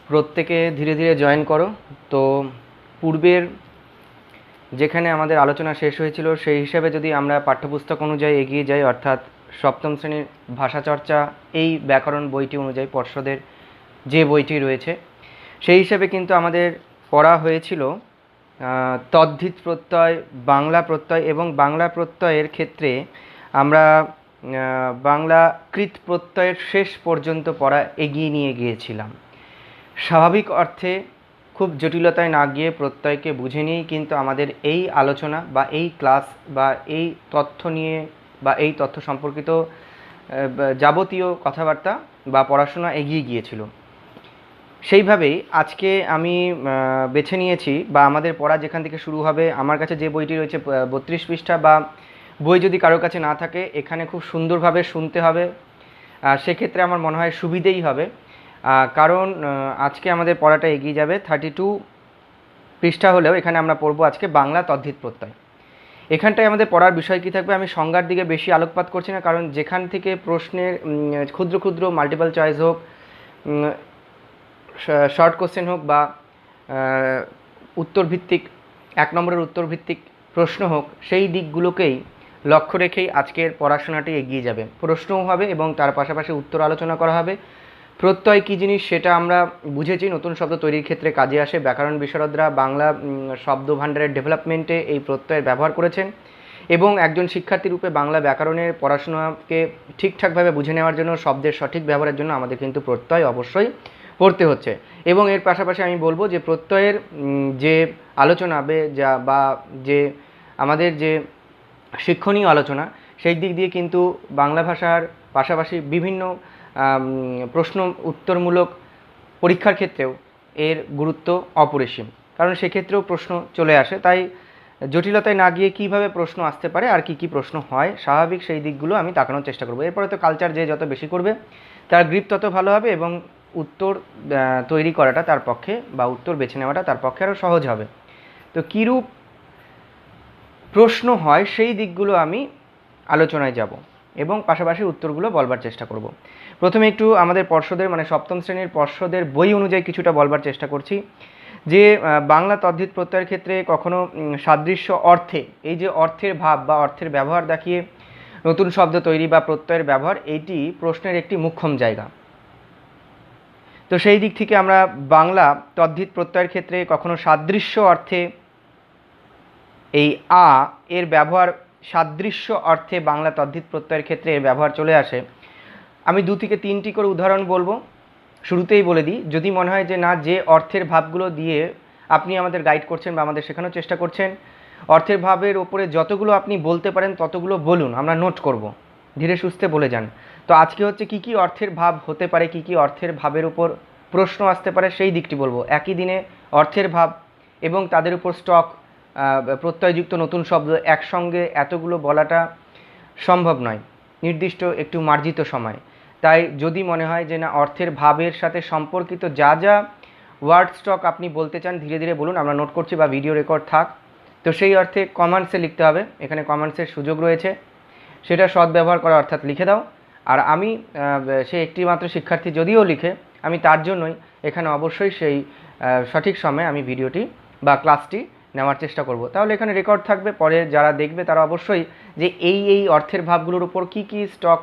প্রত্যেকে ধীরে ধীরে জয়েন করো। তো পূর্বের যেখানে আমাদের আলোচনা শেষ হয়েছিল সেই হিসাবে যদি আমরা পাঠ্যপুস্তক অনুযায়ী এগিয়ে যাই, অর্থাৎ সপ্তম শ্রেণীর ভাষাচর্চা এই ব্যাকরণ বইটি অনুযায়ী পর্ষদের যে বইটি রয়েছে সেই হিসাবে কিন্তু আমাদের পড়া হয়েছিল তদ্ধিত প্রত্যয়, বাংলা প্রত্যয় এবং বাংলা প্রত্যয়ের ক্ষেত্রে আমরা বাংলা কৃত প্রত্যয়ের শেষ পর্যন্ত পড়া এগিয়ে নিয়ে গিয়েছিলাম। স্বাভাবিক অর্থে খুব জটিলতায় না গিয়ে প্রত্যয়কে বুঝে নিয়েই কিন্তু আমাদের এই আলোচনা বা এই ক্লাস বা এই তথ্য নিয়ে বা এই তথ্য সম্পর্কিত যাবতীয় কথাবার্তা বা পড়াশোনা এগিয়ে গিয়েছিল। সেইভাবেই আজকে আমি বেছে নিয়েছি বা আমাদের পড়া যেখান থেকে শুরু হবে, আমার কাছে যে বইটি রয়েছে 32 পৃষ্ঠা, বা বই যদি কারোর কাছে না থাকে এখানে খুব সুন্দরভাবে শুনতে হবে, সেক্ষেত্রে আমার মনে হয় সুবিধেই হবে। কারণ আজকে আমাদের পড়াটা এগিয়ে যাবে 32 পৃষ্ঠা হলেও এখানে আমরা পড়বো আজকে বাংলা তদ্ধিত প্রত্যয়। এখানটায় আমাদের পড়ার বিষয় কী থাকবে, আমি সংজ্ঞার দিকে বেশি আলোকপাত করছি না, কারণ যেখান থেকে প্রশ্নের ক্ষুদ্র ক্ষুদ্র মাল্টিপল চয়েস হোক, শর্ট কোশ্চেন হোক বা উত্তরভিত্তিক 1 নম্বরের উত্তরভিত্তিক প্রশ্ন হোক, সেই দিকগুলোকেই লক্ষ্য রেখেই আজকের পড়াশোনাটি এগিয়ে যাবে। প্রশ্নও হবে এবং তার পাশাপাশি উত্তর আলোচনা করা হবে। প্রত্যয় কী জিনিস সেটা আমরা বুঝেছি, নতুন শব্দ তৈরির ক্ষেত্রে কাজে আসে। ব্যাকরণ বিশারদরা বাংলা শব্দভাণ্ডারের ডেভেলপমেন্টে এই প্রত্যয়ের ব্যবহার করেছেন এবং একজন শিক্ষার্থী রূপে বাংলা ব্যাকরণের পড়াশোনাকে ঠিকঠাকভাবে বুঝে নেওয়ার জন্য, শব্দের সঠিক ব্যবহারের জন্য আমাদের কিন্তু প্রত্যয় অবশ্যই পড়তে হচ্ছে। এবং এর পাশাপাশি আমি বলবো যে প্রত্যয়ের যে আলোচনা বা যে আমাদের যে শিক্ষণীয় আলোচনা, সেই দিক দিয়ে কিন্তু বাংলা ভাষার পাশাপাশি বিভিন্ন প্রশ্ন উত্তরমূলক পরীক্ষার ক্ষেত্রেও এর গুরুত্ব অপরিসীম, কারণ সেক্ষেত্রেও প্রশ্ন চলে আসে। তাই জটিলতায় না গিয়ে কীভাবে প্রশ্ন আসতে পারে আর কী কী প্রশ্ন হয় স্বাভাবিক, সেই দিকগুলো আমি তাকানোর চেষ্টা করবো। এরপরে তো কালচার যে যত বেশি করবে তার গ্রিপ তত ভালো হবে এবং উত্তর তৈরি করাটা তার পক্ষে বা উত্তর বেছে নেওয়াটা তার পক্ষে আরও সহজ হবে। তো কীরূপ প্রশ্ন হয় সেই দিকগুলো আমি আলোচনায় যাব এবং পাশাপাশি উত্তরগুলো বলবার চেষ্টা করব। প্রথমে একটু আমাদের পর্ষদের মানে সপ্তম শ্রেণীর পর্ষদের বই অনুযায়ী কিছুটা বলবার চেষ্টা করছি যে বাংলা তদ্ধিত প্রত্যয়ের ক্ষেত্রে কখনো সাদৃশ্য অর্থে, এই যে অর্থের ভাব বা অর্থের ব্যবহার দেখিয়ে নতুন শব্দ তৈরি বা প্রত্যয়ের ব্যবহার, এইটি প্রশ্নের একটি মুখ্যম জায়গা। তো সেই দিক থেকে আমরা বাংলা তদ্ধিত প্রত্যয়ের ক্ষেত্রে কখনো সাদৃশ্য অর্থে এই আ এর ব্যবহার, সাদৃশ্য অর্থে বাংলা তদ্ধিত প্রত্যয়ের ক্ষেত্রে এর ব্যবহার চলে আসে। আমি 2 থেকে 3টি করে উদাহরণ বলবো। শুরুতেই বলে দিই, যদি মনে হয় যে না, যে অর্থের ভাবগুলো দিয়ে আপনি আমাদের গাইড করছেন বা আমাদের শেখানোর চেষ্টা করছেন, অর্থের ভাবের ওপরে যতগুলো আপনি বলতে পারেন ততগুলো বলুন, আমরা নোট করব, ধীরে সুস্থে বলে যান। তো আজকে হচ্ছে কী কী অর্থের ভাব হতে পারে, কী কী অর্থের ভাবের উপর প্রশ্ন আসতে পারে সেই দিকটি বলবো। একই দিনে অর্থের ভাব এবং তাদের উপর স্টক প্রত্যয়যুক্ত নতুন শব্দ একসঙ্গে এতগুলো বলাটা সম্ভব নয়, নির্দিষ্ট একটু মার্জিত সময়। তাই যদি মনে হয় যে না, অর্থের ভাবের সাথে সম্পর্কিত যা যা ওয়ার্ড স্টক আপনি বলতে চান ধীরে ধীরে বলুন, আমরা নোট করছি বা ভিডিও রেকর্ড থাক। তো সেই অর্থে কমেন্টসে লিখতে হবে, এখানে কমেন্টসের সুযোগ রয়েছে, সেটা সদ্ব্যবহার করা, অর্থাৎ লিখে দাও। আর আমি সে একটি মাত্র শিক্ষার্থী যদিও লিখে, আমি তার জন্যই এখানে অবশ্যই সেই সঠিক সময়ে আমি ভিডিওটি বা ক্লাসটি নেওয়ার চেষ্টা করব। তাহলে এখানে রেকর্ড থাকবে, পরে যারা দেখবে তারা অবশ্যই যে এই অর্থের ভাবগুলোর উপর কী কী স্টক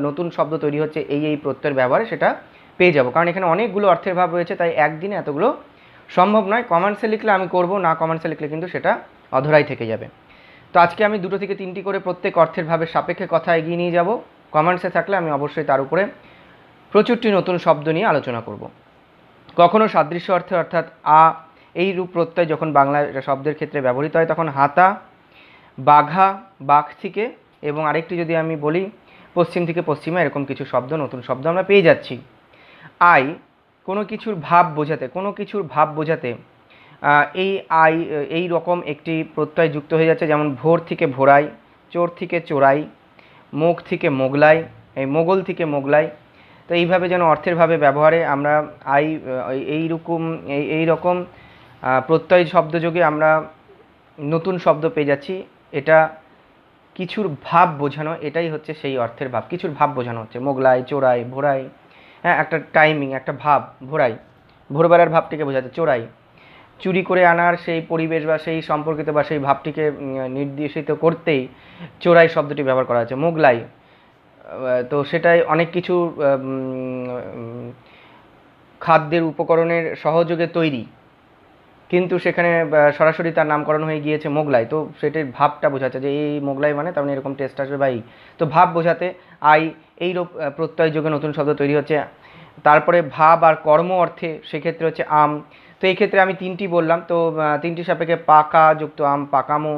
নতুন শব্দ তৈরি হচ্ছে এই প্রত্যয়ের ব্যবহারে, সেটা পেয়ে যাব। কারণ এখানে অনেকগুলো অর্থের ভাব রয়েছে, তাই একদিনে এতগুলো সম্ভব নয়। কমেন্টসে লিখলে আমি করব, না কমেন্টসে লিখলে কিন্তু সেটা অধরাই থেকে যাবে। তো আজকে আমি 2 থেকে 3টি করে প্রত্যেক অর্থের ভাবের সাপেক্ষে কথা এগিয়ে নিয়ে যাব। কমেন্টসে থাকলে আমি অবশ্যই তার উপরে প্রচুরটি নতুন শব্দ নিয়ে আলোচনা করব। কখনো সাদৃশ্য অর্থে, অর্থাৎ আ এই রূপ প্রত্যয় যখন বাংলা শব্দের ক্ষেত্রে ব্যবহৃত হয় তখন হাতা, বাঘা, বাঘ থেকে, এবং আরেকটি যদি আমি বলি পশ্চিম থেকে পশ্চিমা, এরকম কিছু শব্দ, নতুন শব্দ আমরা পেয়ে যাচ্ছি। আই কোনো কিছুর ভাব বোঝাতে এই এই রকম একটি প্রত্যয় যুক্ত হয়ে যাচ্ছে, যেমন ভোর থেকে ভোরাই, চোর থেকে চোরাই, মুখ থেকে মোগলাই, এই মোগল থেকে মোগলাই। তো এইভাবে যেন অর্থের ভাবে ব্যবহারে আমরা এই রকম প্রত্যয় শব্দযোগে আমরা নতুন শব্দ পেয়ে যাচ্ছি। এটা কিছুর ভাব বোঝানো, এটাই হচ্ছে সেই অর্থের ভাব, কিছুর ভাব বোঝানো হচ্ছে। মোগলাই, চোরাই, ভোরাই, হ্যাঁ, একটা টাইমিং, একটা ভাব, ভোরাই ভোরবেলার ভাবটিকে বোঝাতে। চোরাই, চুরি করে আনার সেই পরিবেশ বা সেই সম্পর্কিত বা সেই ভাবটিকে নির্দেশিত করতেই চোরাই শব্দটি ব্যবহার করা হয়েছে। মোগলাই, তো সেটাই অনেক কিছু খাদ্যের উপকরণের সহযোগে তৈরি, কিন্তু সেখানে সরাসরি তার নামকরণ হয়ে গিয়েছে মোগলাই, তো সেটির ভাবটা বোঝাচ্ছে যে এই মোগলাই মানে তার মানে এরকম টেস্ট আসবে বা এই, তো ভাব বোঝাতে আই এই প্রত্যয় যোগে নতুন শব্দ তৈরি হচ্ছে। তারপরে ভাব আর কর্ম অর্থে সেক্ষেত্রে হচ্ছে আম, তো এই ক্ষেত্রে আমি তিনটি বললাম, তো তিনটি সাপেক্ষে পাকা যুক্ত আম পাকামো,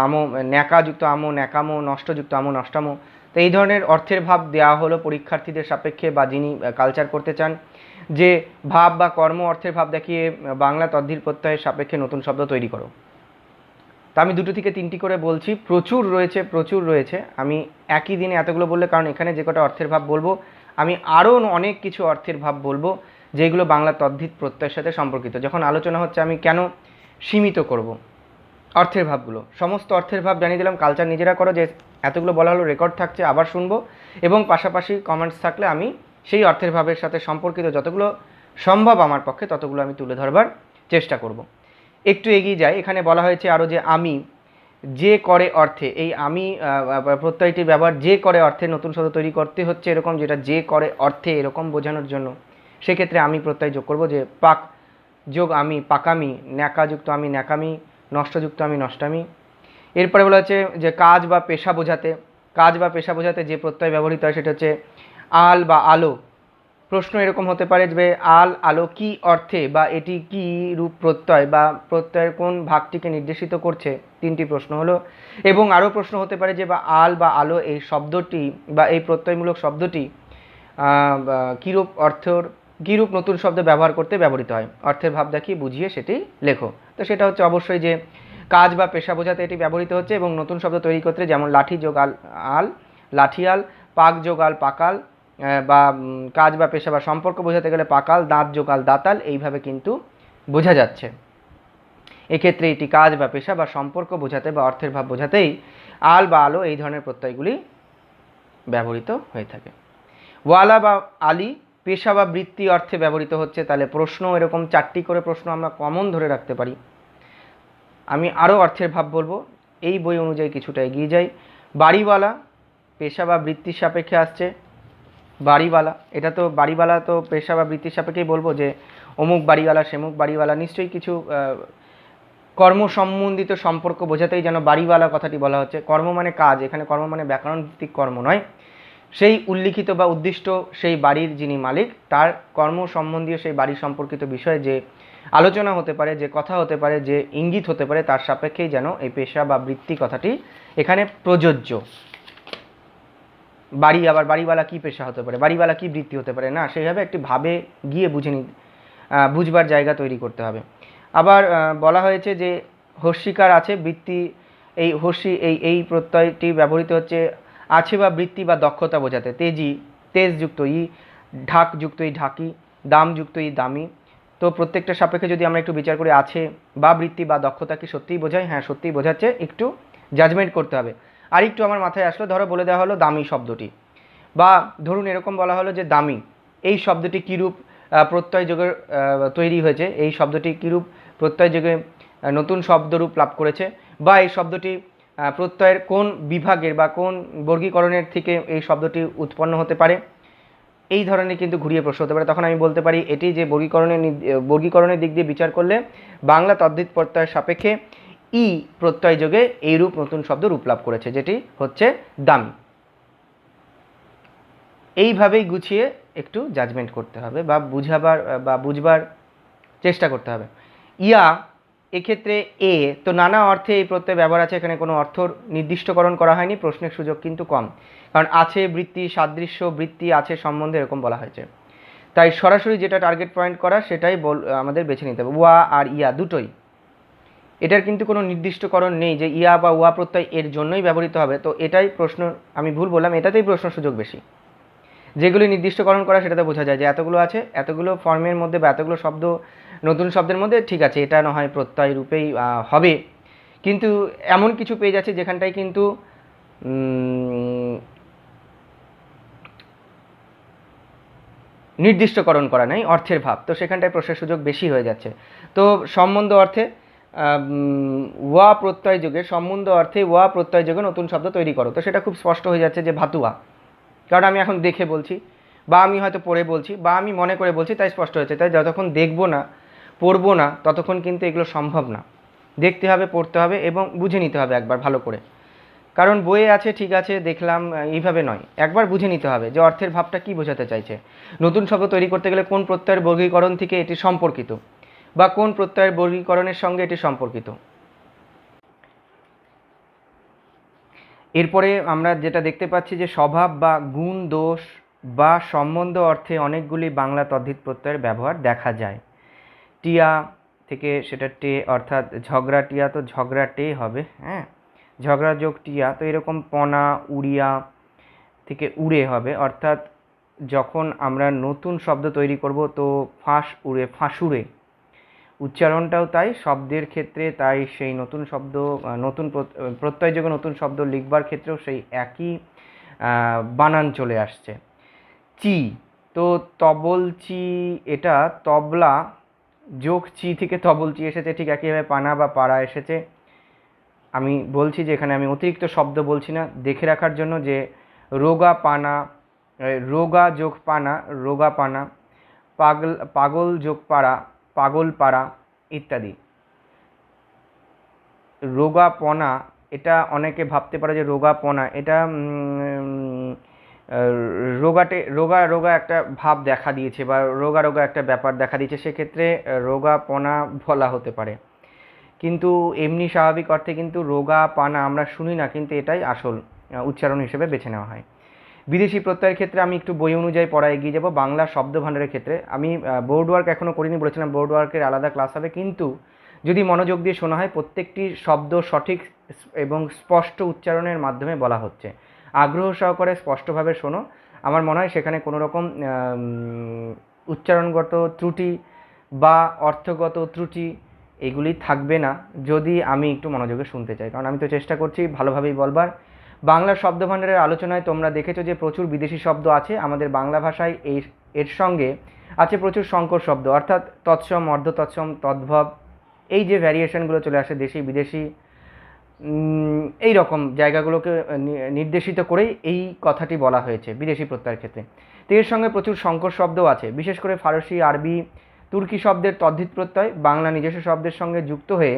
আমো ন্যাকা যুক্ত আমো ন্যাকামো, নষ্ট যুক্ত আমো নষ্টামো। তো এই ধরনের অর্থের ভাব দেওয়া হলো পরীক্ষার্থীদের সাপেক্ষে বা যিনি কালচার করতে চান, যে ভাব বা কর্ম অর্থের ভাব দেখিয়ে বাংলা তদ্ধির প্রত্যয়ের সাপেক্ষে নতুন শব্দ তৈরি করো। তা আমি দুটো থেকে তিনটি করে বলছি, প্রচুর রয়েছে প্রচুর রয়েছে, আমি একই দিনে এতগুলো বললে, কারণ এখানে যে কটা অর্থের ভাব বলবো আমি আরও অনেক কিছু অর্থের ভাব বলবো যেগুলো বাংলা তদ্ধিত প্রত্যয়ের সাথে সম্পর্কিত। যখন আলোচনা হচ্ছে আমি কেন সীমিত করব অর্থের ভাবগুলো, সমস্ত অর্থের ভাব জানিয়ে দিলাম, কালচার নিজেরা করো, যে এতগুলো বলা হলো রেকর্ড থাকছে আবার শুনবো, এবং পাশাপাশি কমেন্টস থাকলে আমি সেই অর্থের ভাবের সাথে সম্পর্কিত যতগুলো সম্ভব আমার পক্ষে ততগুলো আমি তুলে ধরবার চেষ্টা করব। একটু এগিয়ে যাই, এখানে বলা হয়েছে আরও যে আমি যে করে অর্থে, এই আমি প্রত্যয়টির ব্যবহার যে করে অর্থে নতুন শব্দ তৈরি করতে হচ্ছে এরকম, যেটা যে করে অর্থে এরকম বোঝানোর জন্য, সেক্ষেত্রে আমি প্রত্যয় যোগ করব, যে পাক যোগ আমি পাকামি, ন্যাকাযুক্ত আমি ন্যাকামি, নষ্টযুক্ত আমি নষ্টামি। এরপরে বলা হচ্ছে যে কাজ বা পেশা বোঝাতে, কাজ বা পেশা বোঝাতে যে প্রত্যয় ব্যবহৃত হয় সেটা হচ্ছে আল বা আলো। প্রশ্ন এরকম হতে পারে যে আল আলো কি অর্থে বা এটি কি রূপ প্রত্যয় বা প্রত্যয়ের কোন ভাগটিকে নির্দেশিত করছে, তিনটি প্রশ্ন হলো। এবং আরও প্রশ্ন হতে পারে যে বা আল বা আলো এই শব্দটি বা এই প্রত্যয়মূলক শব্দটি কীরূপ অর্থর কীরূপ নতুন শব্দ ব্যবহার করতে ব্যবহৃত হয়, অর্থের ভাব দেখিয়ে বুঝিয়ে সেটি লেখো। তো সেটা হচ্ছে অবশ্যই যে কাজ বা পেশা বোঝাতে এটি ব্যবহৃত হচ্ছে, এবং নতুন শব্দ তৈরি করতে, যেমন লাঠি যোগ আল আল লাঠিয়াল, পাক যোগ আল পাকাল, বা কাজ বা পেশা বা সম্পর্ক বোঝাতে গেলে পাকাল, দাঁত যোগাল দাতাল, এইভাবে কিন্তু বোঝা যাচ্ছে। এক্ষেত্রে এটি কাজ বা পেশা বা সম্পর্ক বোঝাতে বা অর্থের ভাব বোঝাতেই আল বা আলো এই ধরনের প্রত্যয়গুলি ব্যবহৃত হয়ে থাকে। ওয়ালা বা আলী পেশা বা বৃত্তি অর্থে ব্যবহৃত হচ্ছে, তাহলে প্রশ্ন এরকম চারটি করে প্রশ্ন আমরা কমন ধরে রাখতে পারি। আমি আরও অর্থের ভাব বলবো, এই বই অনুযায়ী কিছুটা এগিয়ে যাই। বাড়িওয়ালা পেশা বা বৃত্তির সাপেক্ষে আসছে, বাড়িওয়ালা, এটা তো বাড়িওয়ালা তো পেশা বা বৃত্তির সাপেক্ষেই বলবো, যে অমুক বাড়িওয়ালা সেমুক বাড়িওয়ালা, নিশ্চয়ই কিছু কর্ম সম্বন্ধিত সম্পর্ক বোঝাতেই যেন বাড়িওয়ালা কথাটি বলা হচ্ছে। কর্ম মানে কাজ, এখানে কর্ম মানে ব্যাকরণ ভিত্তিক কর্ম নয়, সেই উল্লিখিত বা উদ্দিষ্ট সেই বাড়ির যিনি মালিক তার কর্ম সম্বন্ধীয় সেই বাড়ি সম্পর্কিত বিষয়ে যে আলোচনা হতে পারে, যে কথা হতে পারে, যে ইঙ্গিত হতে পারে, তার সাপেক্ষেই যেন এই পেশা বা বৃত্তি কথাটি এখানে প্রযোজ্য। বাড়ি, আবার বাড়িওয়ালা কী পেশা হতে পারে, বাড়িওয়ালা কী বৃত্তি হতে পারে, না সেইভাবে একটি ভাবে গিয়ে বুঝবার জায়গা তৈরি করতে হবে। আবার বলা হয়েছে যে হস্যিকার আছে বৃত্তি, এই হস্যি এই প্রত্যয়টি ব্যবহৃত হচ্ছে আছে বা বৃত্তি বা দক্ষতা বোঝাতে। তেজি তেজযুক্ত ই, ঢাকযুক্ত ই ঢাকি, দামযুক্ত ই দামি। তো প্রত্যেকটা সাপেক্ষে যদি আমরা একটু বিচার করে আছে বা বৃত্তি বা দক্ষতা কি সত্যিই বোঝায়, হ্যাঁ সত্যিই বোঝাচ্ছে, একটু জাজমেন্ট করতে হবে। আর একটু আমার মাথায় আসলো, ধরো বলে দেওয়া হলো দামি শব্দটি, বা ধরুন এরকম বলা হলো যে দামি এই শব্দটি কীরূপ প্রত্যয় যোগে তৈরি হয়েছে, এই শব্দটি কীরূপ প্রত্যয় যোগে নতুন শব্দরূপ লাভ করেছে, বা এই শব্দটি প্রত্যয়ের কোন বিভাগের বা কোন বর্গীকরণের থেকে এই শব্দটি উৎপন্ন হতে পারে, এই ধরনের কিন্তু ঘুরিয়ে প্রশ্ন হতে পারে। তখন আমি বলতে পারি এটি যে বর্গীকরণের দিক দিয়ে বিচার করলে বাংলা তদ্ধিত প্রত্যয়ের সাপেক্ষে ই প্রত্যয় যোগে এইরূপ নতুন শব্দ রূপ লাভ করেছে, যেটি হচ্ছে দামি। এইভাবেই গুছিয়ে একটু জাজমেন্ট করতে হবে বা বুঝবার চেষ্টা করতে হবে। ইয়া এক্ষেত্রে এ, তো নানা অর্থে এই প্রত্যয় ব্যবহার আছে, এখানে কোনো অর্থ নির্দিষ্টকরণ করা হয়নি, প্রশ্নের সুযোগ কিন্তু কম, কারণ আছে বৃত্তি সাদৃশ্য বৃত্তি আছে সম্বন্ধে এরকম বলা হয়েছে, তাই সরাসরি যেটা টার্গেট পয়েন্ট করা সেটাই আমাদের বেছে নিতে হবে। ওয়া আর ইয়া দুটোই, এটার কিন্তু কোনো নির্দিষ্টকরণ নেই যে ইয়া বা ওয়া প্রত্যয় এর জন্যই ব্যবহৃত হবে, তো এটাই প্রশ্ন, আমি ভুল বললাম, এটাতেই প্রশ্ন সুযোগ বেশি। যেগুলি নির্দিষ্টকরণ করা সেটাতে বোঝা যায় যে এতগুলো আছে, এতগুলো ফর্মের মধ্যে বা এতগুলো শব্দ নতুন শব্দের মধ্যে, ঠিক আছে এটা না হয় প্রত্যয় রূপেই হবে, কিন্তু এমন কিছু পেজ আছে যেখানটায় কিন্তু নির্দিষ্টকরণ করা নেই অর্থের ভাব, তো সেখানটায় প্রশ্নের সুযোগ বেশি হয়ে যাচ্ছে। তো সম্বন্ধ অর্থে ওয়া প্রত্যয় যুগে, সম্বন্ধ অর্থে ওয়া প্রত্যয় যুগে নতুন শব্দ তৈরি করো, তো সেটা খুব স্পষ্ট হয়ে যাচ্ছে যে ভাতুয়া, কারণ আমি এখন দেখে বলছি, বা আমি হয়তো পড়ে বলছি, বা আমি মনে করে বলছি, তাই স্পষ্ট হয়েছে। তাই যতক্ষণ দেখবো না, পড়বো না, ততক্ষণ কিন্তু এগুলো সম্ভব না। দেখতে হবে, পড়তে হবে এবং বুঝে নিতে হবে একবার ভালো করে। কারণ বইয়ে আছে ঠিক আছে দেখলাম, এইভাবে নয়, একবার বুঝে নিতে হবে যে অর্থের ভাবটা কী বোঝাতে চাইছে। নতুন শব্দ তৈরি করতে গেলে কোন প্রত্যয়ের বর্গীকরণ থেকে এটি সম্পর্কিত, বা কোন প্রত্যয়ের বর্গীকরণের সঙ্গে এটি সম্পর্কিত। এরপরে আমরা যেটা দেখতে পাচ্ছি যে স্বভাব বা গুণ, দোষ বা সম্বন্ধ অর্থে অনেকগুলি বাংলা তদ্ধিত প্রত্যয়ের ব্যবহার দেখা যায়। টিয়া থেকে সেটা টে, অর্থাৎ ঝগড়া টিয়া, তো ঝগড়া টে হবে, হ্যাঁ, ঝগড়া যোগ টিয়া, তো এরকম পনা, উড়িয়া থেকে উড়ে হবে, অর্থাৎ যখন আমরা নতুন শব্দ তৈরি করব তো ফাঁস উড়ে, ফাঁসুড়ে, উচ্চারণটাও তাই, শব্দের ক্ষেত্রে তাই, সেই নতুন শব্দ, নতুন প্রত্যয়যোগে নতুন শব্দ লিখবার ক্ষেত্রেও সেই একই বানান চলে আসছে। চি, তো তবলচি, এটা তবলা যোগ চি থেকে তবলচি এসেছে, ঠিক একইভাবে পানা বা পাড়া এসেছে। আমি বলছি যে এখানে আমি অতিরিক্ত শব্দ বলছি না, দেখে রাখার জন্য, যে রোগা পানা, রোগা যোগ পানা, রোগা পানা, পাগল, পাগল যোগ পাড়া, পাগল পাড়া ইত্যাদি। রোগাপনা, এটা অনেকে ভাবতে পারে যে রোগাপনা, এটা রোগাটে, রোগা রোগা একটা ভাব দেখা দিয়েছে, বা রোগা রোগা একটা ব্যাপার দেখা দিয়েছে, সেক্ষেত্রে রোগাপনা বলা হতে পারে। কিন্তু এমনি স্বাভাবিক অর্থে কিন্তু রোগা পানা আমরা শুনি না, কিন্তু এটাই আসল উচ্চারণ হিসেবে বেছে নেওয়া হয়। বিদেশি প্রত্যয়ের ক্ষেত্রে আমি একটু বই অনুযায়ী পড়া এগিয়ে যাব। বাংলা শব্দ ভাণ্ডারের ক্ষেত্রে আমি বোর্ড ওয়ার্ক এখনও করিনি, বলেছিলাম বোর্ড ওয়ার্কের আলাদা ক্লাস হবে, কিন্তু যদি মনোযোগ দিয়ে শোনা হয় প্রত্যেকটি শব্দ সঠিক এবং স্পষ্ট উচ্চারণের মাধ্যমে বলা হচ্ছে। আগ্রহ সহকারে স্পষ্টভাবে শোনো, আমার মনে হয় সেখানে কোনো রকম উচ্চারণগত ত্রুটি বা অর্থগত ত্রুটি এগুলি থাকবে না, যদি আমি একটু মনোযোগে শুনতে চাই, কারণ আমি তো চেষ্টা করছি ভালোভাবেই বলবার। বাংলা শব্দভাণ্ডারের আলোচনায় তোমরা দেখেছো যে প্রচুর বিদেশি শব্দ আছে আমাদের বাংলা ভাষায়, এর সঙ্গে আছে প্রচুর সংকর শব্দ, অর্থাৎ তৎসম, অর্ধ তৎসম, তদ্ভব, এই যে ভ্যারিয়েশনগুলো চলে আসে দেশি বিদেশি, এই রকম জায়গাগুলোকে নির্দেশিত করেই এই কথাটি বলা হয়েছে বিদেশি প্রত্যয়ের ক্ষেত্রে। তো এর সঙ্গে প্রচুর সংকর শব্দও আছে, বিশেষ করে ফারসি, আরবি, তুর্কি শব্দের তদ্ধিত প্রত্যয় বাংলা নিজস্ব শব্দের সঙ্গে যুক্ত হয়ে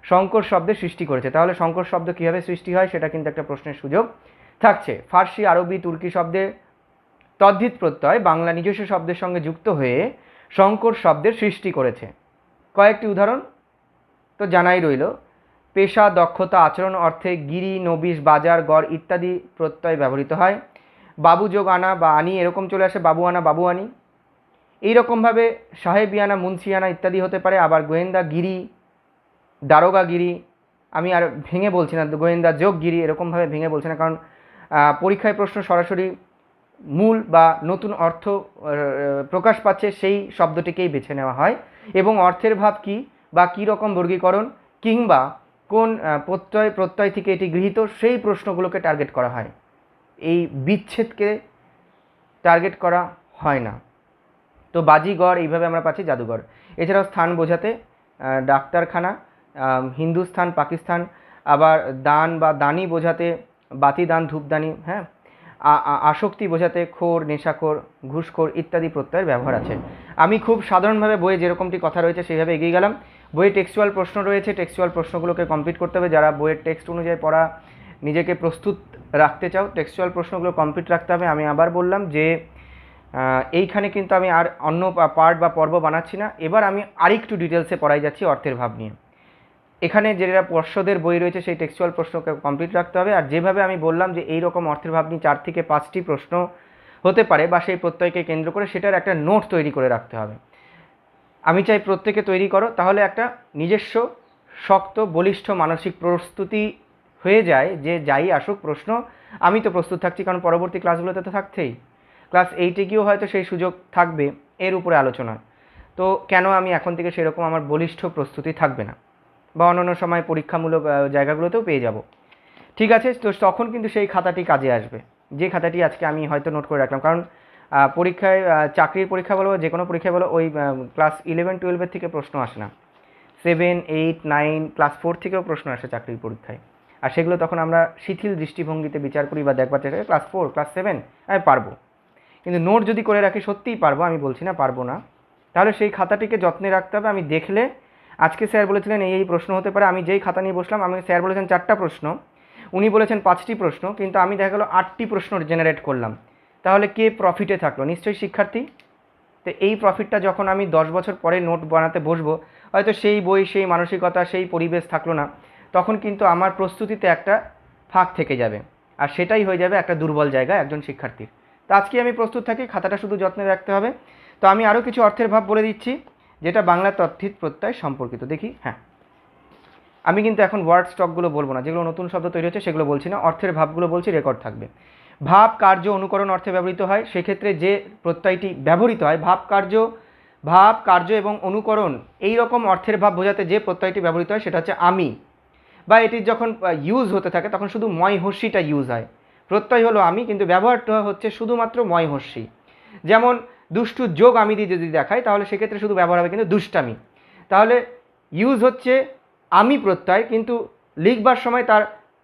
সংকর শব্দের সৃষ্টি করেছে। তাহলে সংকর শব্দ কীভাবে সৃষ্টি হয় সেটা কিন্তু একটা প্রশ্নের সুযোগ থাকছে। ফার্সি, আরবি, তুর্কি শব্দের তদ্ধিত প্রত্যয় বাংলা নিজস্ব শব্দের সঙ্গে যুক্ত হয়ে সংকর শব্দের সৃষ্টি করেছে। কয়েকটি উদাহরণ তো জানাই রইল। পেশা, দক্ষতা, আচরণ অর্থে গিরি, নবিশ, বাজার, গড় ইত্যাদি প্রত্যয় ব্যবহৃত হয়। বাবু যোগ আনা বা আনি, এরকম চলে আসে, বাবু আনা, বাবু আনি। এইরকমভাবে সাহেবিয়ানা, মুন্সিয়ানা ইত্যাদি হতে পারে। আবার গোয়েন্দা গিরি, দারোগাগিরি, আমি আর ভেঙে বলছি না, গোয়েন্দা যোগগিরি এরকমভাবে ভেঙে বলছি না, কারণ পরীক্ষায় প্রশ্ন সরাসরি মূল বা নতুন অর্থ প্রকাশ পাচ্ছে সেই শব্দটিকেই বেছে নেওয়া হয়, এবং অর্থের ভাব কী বা কী রকম বর্গীকরণ কিংবা কোন প্রত্যয় থেকে এটি গৃহীত সেই প্রশ্নগুলোকে টার্গেট করা হয়, এই বিচ্ছেদকে টার্গেট করা হয় না। তো বাজিঘর এইভাবে আমরা পাচ্ছি, জাদুঘর। এছাড়াও স্থান বোঝাতে ডাক্তারখানা, হিন্দুস্থান, পাকিস্তান। আবার দান বা দানি বোঝাতে বাতি দান, ধূপদানি, হ্যাঁ। আসক্তি বোঝাতে খোর, নেশাখোর, ঘুষখোর ইত্যাদি প্রত্যয়ের ব্যবহার আছে। আমি খুব সাধারণভাবে বইয়ে যেরকমটি কথা রয়েছে সেইভাবে এগিয়ে গেলাম। বইয়ে টেক্সচুয়াল প্রশ্ন রয়েছে, টেক্সচুয়াল প্রশ্নগুলোকে কমপ্লিট করতে হবে। যারা বইয়ের টেক্সট অনুযায়ী পড়া নিজেকে প্রস্তুত রাখতে চাও, টেক্সচুয়াল প্রশ্নগুলো কমপ্লিট রাখতে হবে। আমি আবার বললাম যে এইখানে কিন্তু আমি আর অন্য পার্ট বা পর্ব বানাচ্ছি না, এবার আমি আরেকটু ডিটেলসে পড়াই যাচ্ছি অর্থের ভাব নিয়ে। এখানে যেটা পর্ষদের বই রয়েছে সেই টেক্সচুয়াল প্রশ্নকে কমপ্লিট রাখতে হবে। আর যেভাবে আমি বললাম যে এই রকম অর্থের ভাব নিয়ে 4 থেকে 5টি প্রশ্ন হতে পারে বা সেই প্রত্যয়কে কেন্দ্র করে, সেটার একটা নোট তৈরি করে রাখতে হবে। আমি চাই প্রত্যেকে তৈরি করো, তাহলে একটা নিজস্ব শক্ত বলিষ্ঠ মানসিক প্রস্তুতি হয়ে যায় যে যাই আসুক প্রশ্ন আমি তো প্রস্তুত থাকছি, কারণ পরবর্তী ক্লাসগুলোতে তো থাকতেই। ক্লাস 8-এ গিয়েও হয়তো সেই সুযোগ থাকবে এর উপরে আলোচনা, তো কেন আমি এখন থেকে সেরকম আমার বলিষ্ঠ প্রস্তুতি থাকবে না, বা অন্যান্য সময় পরীক্ষামূলক জায়গাগুলোতেও পেয়ে যাব। ঠিক আছে, তো তখন কিন্তু সেই খাতাটি কাজে আসবে, যে খাতাটি আজকে আমি হয়তো নোট করে রাখলাম। কারণ পরীক্ষায় চাকরির পরীক্ষা বলো যে কোনো পরীক্ষায় বলো ওই ক্লাস 11-12 থেকে প্রশ্ন আসে না, 7, 8, 9, ক্লাস 4 থেকেও প্রশ্ন আসে চাকরির পরীক্ষায়। আর সেগুলো তখন আমরা শিথিল দৃষ্টিভঙ্গিতে বিচার করি বা দেখবার চেষ্টা করি, ক্লাস 4, ক্লাস 7 আমি পারবো। কিন্তু নোট যদি করে রাখি, সত্যিই পারবো, আমি বলছি না পারবো না, তাহলে সেই খাতাটিকে যত্নে রাখতে হবে। আমি দেখলে আজকে স্যার বলেছিলেন এই প্রশ্ন হতে পারে, আমি যেই খাতা নিয়ে বসলাম, আমি স্যার বলেছেন 4টা প্রশ্ন, উনি বলেছেন 5টি প্রশ্ন, কিন্তু আমি দেখা গেলো 8টি প্রশ্ন জেনারেট করলাম, তাহলে কে প্রফিটে থাকলো? নিশ্চয়ই শিক্ষার্থী। তো এই প্রফিটটা যখন আমি 10 বছর পরে নোট বানাতে বসবো, হয়তো সেই বই, সেই মানসিকতা, সেই পরিবেশ থাকলো না, তখন কিন্তু আমার প্রস্তুতিতে একটা ফাঁক থেকে যাবে, আর সেটাই হয়ে যাবে একটা দুর্বল জায়গা একজন শিক্ষার্থীর। তো আজকে আমি প্রস্তুত থাকি, খাতাটা শুধু যত্নে রাখতে হবে। তো আমি আরও কিছু অর্থের ভাব বলে দিচ্ছি, যেটা বাংলা তদ্ধিত প্রত্যয় সম্পর্কিত। দেখি, হ্যাঁ, আমি কিন্তু এখন ওয়ার্ড স্টকগুলো বলবো না, যেগুলো নতুন শব্দ তৈরি হচ্ছে সেগুলো বলছি না, অর্থের ভাবগুলো বলছি, রেকর্ড থাকবে। ভাব, কার্য, অনুকরণ অর্থে ব্যবহৃত হয়, সেক্ষেত্রে যে প্রত্যয়টি ব্যবহৃত হয়, ভাব, কার্য এবং অনুকরণ এই রকম অর্থের ভাব বোঝাতে যে প্রত্যয়টি ব্যবহৃত হয় সেটা হচ্ছে আমি, বা এটির যখন ইউজ হতে থাকে তখন শুধু ময় হর্ষিটা ইউজ হয়। প্রত্যয় হলো আমি, কিন্তু ব্যবহারটা হচ্ছে শুধুমাত্র ময় হর্ষি। যেমন দুষ্টু যোগ আমি দিয়ে যদি দেখাই, তাহলে সেক্ষেত্রে শুধু ব্যবহার হবে কিন্তু দুষ্টামি। তাহলে ইউজ হচ্ছে আমি প্রত্যয়, কিন্তু লিখবার সময় তার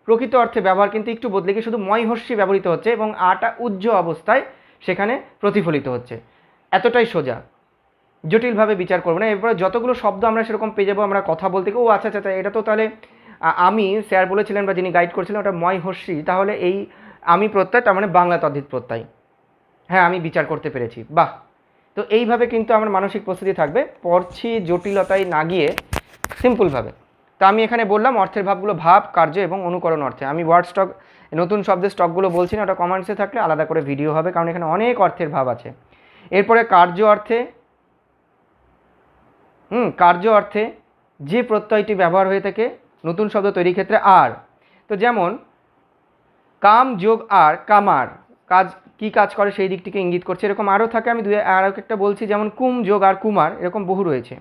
প্রকৃত অর্থে ব্যবহার কিন্তু একটু বদলে গিয়ে শুধু ময় হর্ষি ব্যবহৃত হচ্ছে, এবং আটা উজ্জ্ব অবস্থায় সেখানে প্রতিফলিত হচ্ছে। এতটাই সোজা, জটিলভাবে বিচার করবো না। এরপরে যতগুলো শব্দ আমরা সেরকম পেয়ে যাবো, আমরা কথা বলতে গিয়ে ও আচ্ছা আচ্ছা এটা তো তাহলে আমি, স্যার বলেছিলেন বা যিনি গাইড করছিলেন ওটা ময় হর্ষি, তাহলে এই আমি প্রত্যয় তার মানে বাংলা তদ্ধিত প্রত্যয়। হ্যাঁ, আমি বিচার করতে পেরেছি, বাহ। তো এইভাবে কিন্তু আমার মানসিক প্রস্তুতি থাকবে, পড়ছি জটিলতায় না গিয়ে সিম্পলভাবে। তো আমি এখানে বললাম অর্থের ভাবগুলো ভাব, কার্য এবং অনুকরণ অর্থে। আমি ওয়ার্ড স্টক, নতুন শব্দের স্টকগুলো বলছি না, ওটা কমেন্টসে থাকলে আলাদা করে ভিডিও হবে, কারণ এখানে অনেক অর্থের ভাব আছে। এরপরে কার্য অর্থে, কার্য অর্থে যে প্রত্যয়টি ব্যবহার হয়ে থাকে নতুন শব্দ তৈরির ক্ষেত্রে আর। তো যেমন কাম যোগ আর, কামার, কাজ কি কাজ করে সেই দিকটিকে ইঙ্গিত করছে, এরকম আরও থাকে। আমি আর একটা বলছি, যেমন কুম যোগ আর কুমার, এরকম বহু রয়েছে।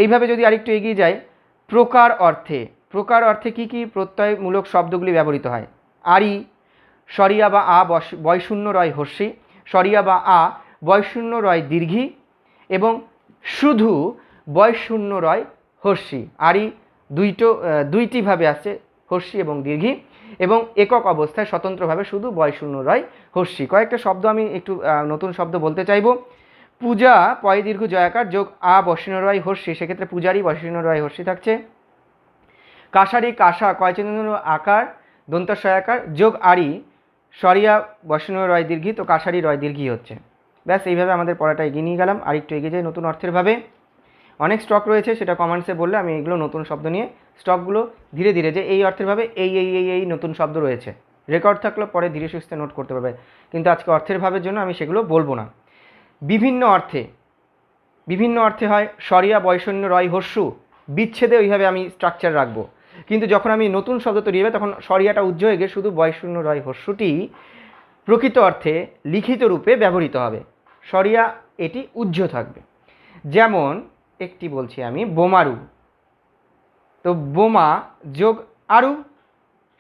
এইভাবে যদি আরেকটু এগিয়ে যাই, প্রকার অর্থে, প্রকার অর্থে কি কি প্রত্যয়মূলক শব্দগুলি ব্যবহৃত হয়? আরি, সরিয়া বা আ বয়শূন্য রয় হর্ষি, সরিয়া বা আ বয়শূন্য রয় দীর্ঘি, এবং শুধু বয়শূন্য রয় হর্ষি। আরি দুইটিভাবে আসছে, হর্ষি এবং দীর্ঘি, এবং একক অবস্থায় স্বতন্ত্রভাবে শুধু বয়শূন্য রয় হর্ষি। কয়েকটা শব্দ আমি একটু নতুন শব্দ বলতে চাইব। পূজা পয় দীর্ঘ জয়াকার যোগ আ বয়শূন্য রয় হর্ষি, সেক্ষেত্রে পূজারি বয়শূন্য রয় হর্ষি থাকছে। কাশারি, কাশা কয়চিহ্ন আকার দন্তস্বয়াকার যোগ আরি সরিয়া বয়শূন্য রয় দীর্ঘি, তো কাশারি রয় দীর্ঘি হচ্ছে। ব্যাস, এইভাবে আমাদের পড়াটা এগিয়ে নিয়ে গেলাম। আর একটু এগিয়ে যাই নতুন অর্থের ভাবে। অনেক স্টক রয়েছে, সেটা কমেন্টসে বললে আমি এগুলো নতুন শব্দ নিয়ে স্টকগুলো ধীরে ধীরে, যে এই অর্থের ভাবে এই এই এই এই নতুন শব্দ রয়েছে, রেকর্ড থাকলে পরে ধীরে সুস্থে নোট করতে পারবে, কিন্তু আজকে অর্থের ভাবের জন্য আমি সেগুলো বলবো না। বিভিন্ন অর্থে হয় সরিয়া বয়শূন্য রয় হর্ষু, বিচ্ছেদে ওইভাবে আমি স্ট্রাকচার রাখবো, কিন্তু যখন আমি নতুন শব্দ তৈরি হবে তখন সরিয়াটা উজ্জ্ব হয়ে গিয়ে শুধু বয়শূন্য রয় হর্ষুটি প্রকৃত অর্থে লিখিত রূপে ব্যবহৃত হবে, সরিয়া এটি উজ্জ্ব থাকবে। যেমন একটি বলছি আমি, বোমারু, তো বোমা যোগ আরু,